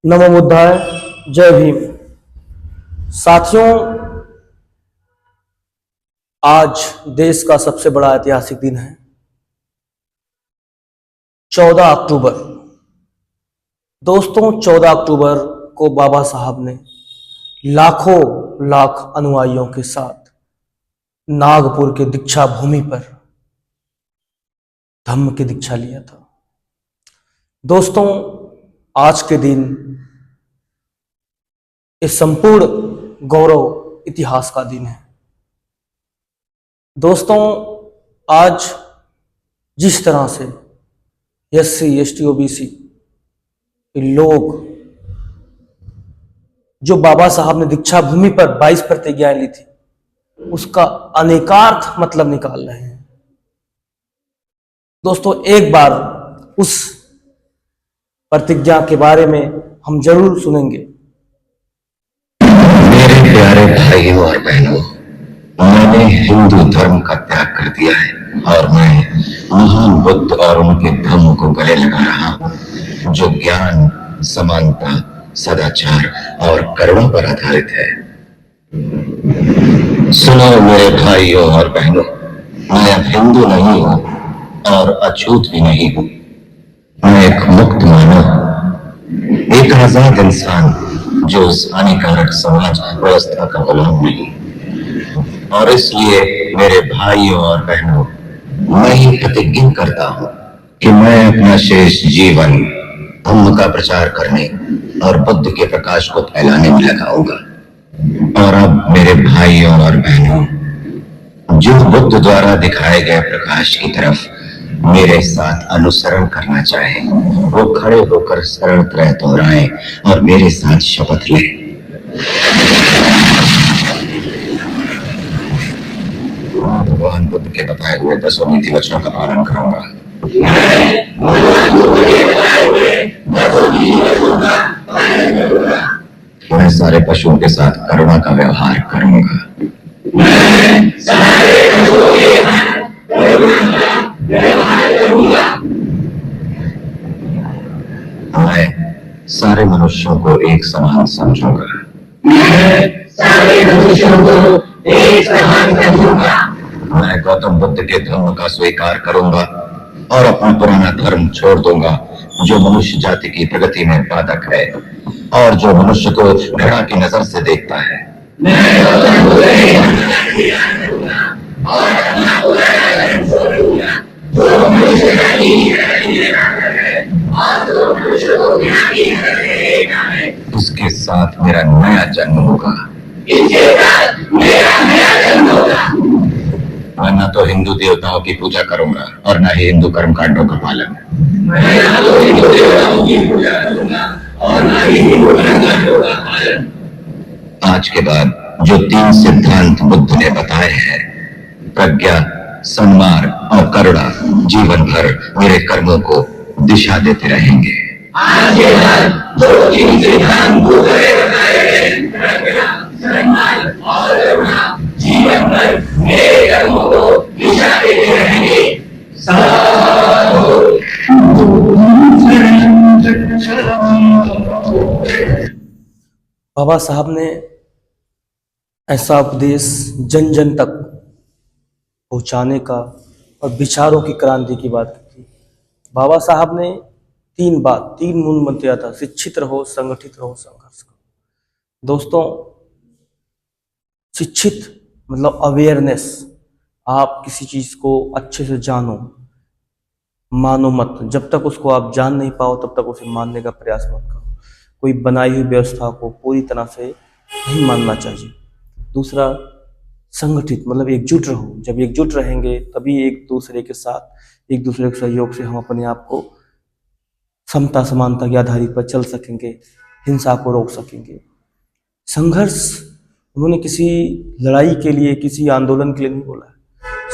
नमो बुद्धाय। जय भीम। साथियों, आज देश का सबसे बड़ा ऐतिहासिक दिन है 14 अक्टूबर। दोस्तों, 14 अक्टूबर को बाबा साहब ने लाखों लाख अनुयायियों के साथ नागपुर के दीक्षा भूमि पर धम्म की दीक्षा लिया था। दोस्तों, आज के दिन इस संपूर्ण गौरव इतिहास का दिन है। दोस्तों, आज जिस तरह से SC ST OBC लोग जो बाबा साहब ने दीक्षा भूमि पर 22 प्रतिज्ञाएं ली थी, उसका अनेकार्थ मतलब निकाल रहे हैं। दोस्तों, एक बार उस प्रतिज्ञा के बारे में हम जरूर सुनेंगे। मेरे प्यारे भाइयों और बहनों, मैंने हिंदू धर्म का त्याग कर दिया है और मैं महान बुद्ध और उनके धर्म को गले लगा रहा हूं, जो ज्ञान, समानता, सदाचार और करुणा पर आधारित है। सुनो मेरे भाइयों और बहनों, मैं अब हिंदू नहीं हूं और अछूत भी नहीं हूं। मैं एक मुक्त मानव, एक आजाद इंसान जो उस हानिकारक समाज व्यवस्था का गुलाम नहीं। और इसलिए मेरे भाइयों और बहनों, मैं ही प्रतिज्ञा करता हूं कि मैं अपना शेष जीवन धम्म का प्रचार करने और बुद्ध के प्रकाश को फैलाने में लगाऊंगा। और अब मेरे भाइयों और बहनों, जो बुद्ध द्वारा दिखाए गए प्रकाश की तरफ मेरे साथ अनुसरण करना चाहे, वो खड़े होकर सरल त्रय दोहराएं और मेरे साथ शपथ लें। भगवान बुद्ध के बताए हुए 10 नीति वचनों का पालन करूंगा। मैं सारे पशुओं के साथ करुणा का व्यवहार करूंगा। मैं सारे मनुष्यों को एक समान समझूंगा। मैं गौतम बुद्ध के धर्म का स्वीकार करूंगा और अपना पुराना धर्म छोड़ दूंगा, जो मनुष्य जाति की प्रगति में बाधक है और जो मनुष्य को घृणा की नजर से देखता है। उसके साथ मेरा नया जन्म होगा। मैं न तो हिंदू देवताओं की पूजा करूंगा और न ही हिंदू कर्म कांडों का पालन। आज के बाद जो 3 सिद्धांत बुद्ध ने बताए हैं, प्रज्ञा, सन्मान और करुणा, जीवन भर मेरे कर्मों को दिशा देते रहेंगे। आज के बाद जो 3 सिद्धांत बुद्ध ने बताए हैं, प्रज्ञा, सन्मान और करुणा, जीवन भर मेरे कर्मों को दिशा देते रहेंगे। बाबा साहब ने ऐसा उपदेश जन जन तक पहुंचाने का और विचारों की क्रांति की बात की थी। बाबा साहब ने 3 मूल मंत्र दिया था: शिक्षित रहो, संगठित रहो, संघर्ष करो। दोस्तों, शिक्षित मतलब अवेयरनेस। आप किसी चीज को अच्छे से जानो, मानो मत। जब तक उसको आप जान नहीं पाओ, तब तक उसे मानने का प्रयास मत करो। कोई बनाई हुई व्यवस्था को पूरी तरह से नहीं मानना चाहिए। दूसरा, संगठित मतलब एकजुट रहो। जब एकजुट रहेंगे तभी एक दूसरे के साथ, एक दूसरे के सहयोग से हम अपने आप को समता समानता के आधारित पर चल सकेंगे, हिंसा को रोक सकेंगे। संघर्ष, उन्होंने किसी लड़ाई के लिए, किसी आंदोलन के लिए नहीं बोला है।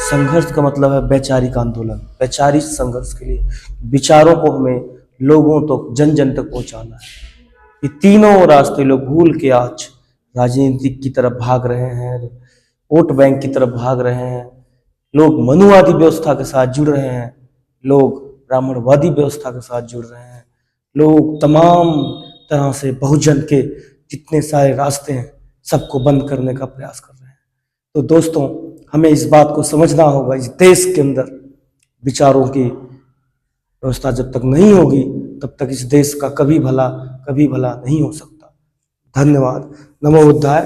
संघर्ष का मतलब है वैचारिक आंदोलन, वैचारिक संघर्ष के लिए विचारों को हमें लोगों तक, जन जन तक पहुंचाना है। ये तीनों रास्ते लोग भूल के आज राजनीति की तरफ भाग रहे हैं, वोट बैंक की तरफ भाग रहे हैं। लोग मनुवादी व्यवस्था के साथ जुड़ रहे हैं, लोग ब्राह्मणवादी व्यवस्था के साथ जुड़ रहे हैं, लोग तमाम तरह से बहुजन के जितने सारे रास्ते हैं सबको बंद करने का प्रयास कर रहे हैं। तो दोस्तों, हमें इस बात को समझना होगा, इस देश के अंदर विचारों की व्यवस्था जब तक नहीं होगी तब तक इस देश का कभी भला नहीं हो सकता। धन्यवाद। नमो बुद्धाय।